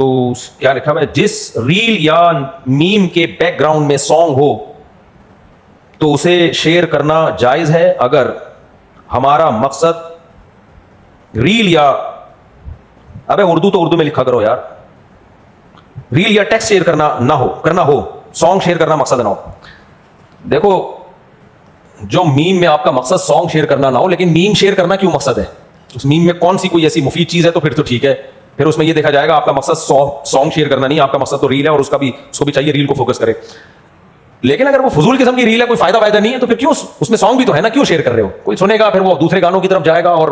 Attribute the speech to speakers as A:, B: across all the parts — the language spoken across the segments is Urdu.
A: تو کیا لکھا ہوا ہے, جس ریل یا میم کے بیک گراؤنڈ میں سانگ ہو تو اسے شیئر کرنا جائز ہے اگر ہمارا مقصد ریل یا, ابے اردو تو اردو میں لکھا کرو یار, ریل یا ٹیکسٹ شیئر کرنا ہو, سانگ شیئر کرنا مقصد نہ ہو. دیکھو جو میم میں آپ کا مقصد سانگ شیئر کرنا نہ ہو, لیکن میم شیئر کرنا کیوں مقصد ہے, اس میم میں کون سی کوئی ایسی مفید چیز ہے تو پھر تو ٹھیک ہے, پھر اس میں یہ دیکھا جائے گا آپ کا مقصد سانگ شیئر کرنا نہیں, آپ کا مقصد تو ریل ہے اور اس کو بھی چاہیے ریل کو فوکس کرے. لیکن اگر وہ فضول قسم کی ریل ہے, کوئی فائدہ نہیں ہے, تو پھر کیوں اس میں سانگ بھی تو ہے نا, کیوں شیئر کر رہے ہو؟ کوئی سنے گا پھر وہ دوسرے گانوں کی طرف جائے گا اور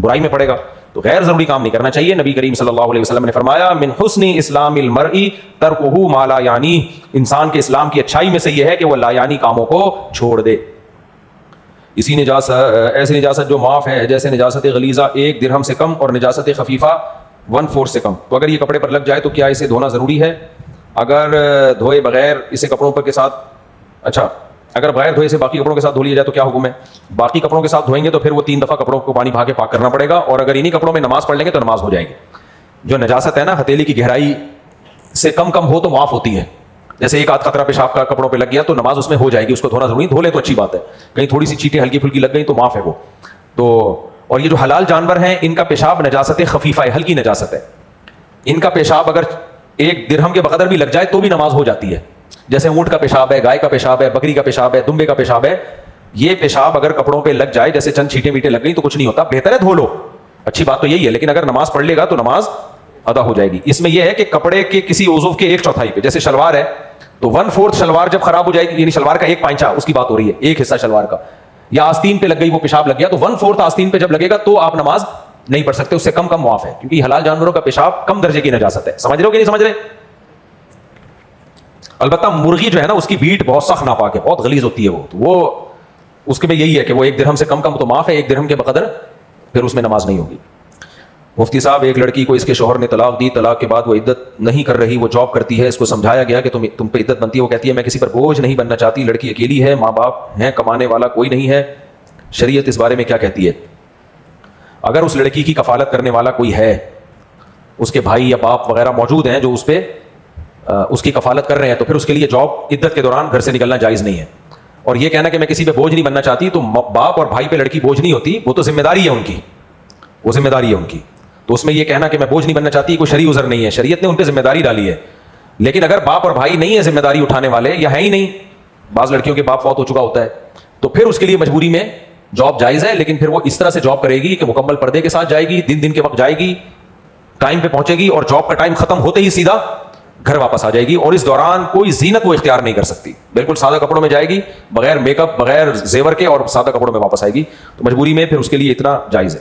A: برائی میں پڑے گا. تو غیر ضروری کام نہیں کرنا چاہیے. نبی کریم صلی اللہ علیہ وسلم نے فرمایا من حسن اسلام المرء ترکہ ما لا یعنی, انسان کے اسلام کی اچھائی میں سے یہ ہے کہ وہ لا یعنی کاموں کو چھوڑ دے. ایسی نجاست جو معاف ہے جیسے نجاست غلیظہ 1 درہم سے کم اور نجاست خفیفہ 1/4 سے کم. تو اگر یہ کپڑے پر لگ جائے تو کیا اسے دھونا ضروری ہے؟ اگر دھوئے بغیر اسے کپڑوں پر کے ساتھ, اگر بغیر دھوئے سے باقی کپڑوں کے ساتھ دھو لیا جائے تو کیا حکم ہے؟ باقی کپڑوں کے ساتھ دھوئیں گے تو پھر وہ 3 دفعہ کپڑوں کو پانی بہا کے پاک کرنا پڑے گا, اور اگر انہی کپڑوں میں نماز پڑھ لیں گے تو نماز ہو جائے گی. جو نجاست ہے نا ہتھیلی کی گہرائی سے کم ہو تو معاف ہوتی ہے. جیسے ایک آدھ قطرہ پیشاب کا کپڑوں پہ لگ گیا تو نماز اس میں ہو جائے گی, اس کو دھونا ضروری, دھو لے تو اچھی بات ہے. کہیں تھوڑی سی چیٹیں ہلکی پھلکی لگ گئی تو معاف ہے وہ تو. اور یہ جو حلال جانور ہیں ان کا پیشاب نجاست خفیفہ ہے, ہلکی نجاست ہے. ان کا پیشاب اگر 1 درہم کے بقدر بھی لگ جائے تو بھی نماز ہو جاتی ہے. جیسے اونٹ کا پیشاب ہے, گائے کا پیشاب ہے, بکری کا پیشاب ہے, دمبے کا پیشاب ہے, یہ پیشاب اگر کپڑوں پہ لگ جائے, جیسے چند چھینٹیں میٹیں لگ گئی تو کچھ نہیں ہوتا, بہتر ہے دھو لو, اچھی بات تو یہی ہے. لیکن اگر نماز پڑھ لے گا تو نماز ادا ہو جائے گی. اس میں یہ ہے کہ کپڑے کے کسی عضو کے 1/4 پہ, جیسے شلوار ہے تو 1/4 شلوار جب خراب ہو جائے گی, یعنی شلوار کا 1 پائنچا اس کی بات ہو رہی ہے, ایک حصہ شلوار کا, یا آستین پہ لگ گئی وہ پیشاب لگ گیا, تو 1/4 آستین پہ جب لگے گا تو آپ نماز نہیں پڑھ سکتے, اس سے کم معاف ہے, کیونکہ حلال جانوروں کا پیشاب کم درجے کی نجاست ہے. سمجھ رہے ہو کہ نہیں سمجھ رہے؟ البتہ مرغی جو ہے نا اس کی بیٹ بہت سخت ناپاک ہے, بہت غلیظ ہوتی ہے وہ اس کے میں یہی ہے کہ وہ 1 درہم سے کم تو معاف ہے, 1 درہم کے بقدر پھر اس میں نماز نہیں ہوگی. مفتی صاحب, ایک لڑکی کو اس کے شوہر نے طلاق دی, طلاق کے بعد وہ عدت نہیں کر رہی, وہ جاب کرتی ہے, اس کو سمجھایا گیا کہ تم پہ عدت بنتی ہے, وہ کہتی ہے میں کسی پر بوجھ نہیں بننا چاہتی, لڑکی اکیلی ہے, ماں باپ ہیں, کمانے والا کوئی نہیں ہے, شریعت اس بارے میں کیا کہتی ہے؟ اگر اس لڑکی کی کفالت کرنے والا کوئی ہے, اس کے بھائی یا باپ وغیرہ موجود ہیں جو اس پہ اس کی کفالت کر رہے ہیں, تو پھر اس کے لیے جاب عدت کے دوران گھر سے نکلنا جائز نہیں ہے. اور یہ کہنا کہ میں کسی پہ بوجھ نہیں بننا چاہتی, تو باپ اور بھائی پہ لڑکی بوجھ نہیں ہوتی, وہ تو ذمہ داری ہے ان کی, وہ ذمہ داری ہے ان کی. تو اس میں یہ کہنا کہ میں بوجھ نہیں بننا چاہتی کوئی شرعی عذر نہیں ہے, شریعت نے ان پہ ذمہ داری ڈالی ہے. لیکن اگر باپ اور بھائی نہیں ہے ذمہ داری اٹھانے والے, یا ہے ہی نہیں, بعض لڑکیوں کے باپ فوت ہو چکا ہوتا ہے, تو پھر اس کے لیے مجبوری میں جاب جائز ہے. لیکن پھر وہ اس طرح سے جاب کرے گی کہ مکمل پردے کے ساتھ جائے گی, دن کے وقت جائے گی, ٹائم پہ پہنچے گی, اور جاب کا ٹائم ختم ہوتے ہی سیدھا گھر واپس آ جائے گی, اور اس دوران کوئی زینت وہ اختیار نہیں کر سکتی, بالکل سادہ کپڑوں میں جائے گی, بغیر میک اپ بغیر زیور کے, اور سادہ کپڑوں میں واپس آئے گی. تو مجبوری میں پھر اس کے لیے اتنا جائز ہے.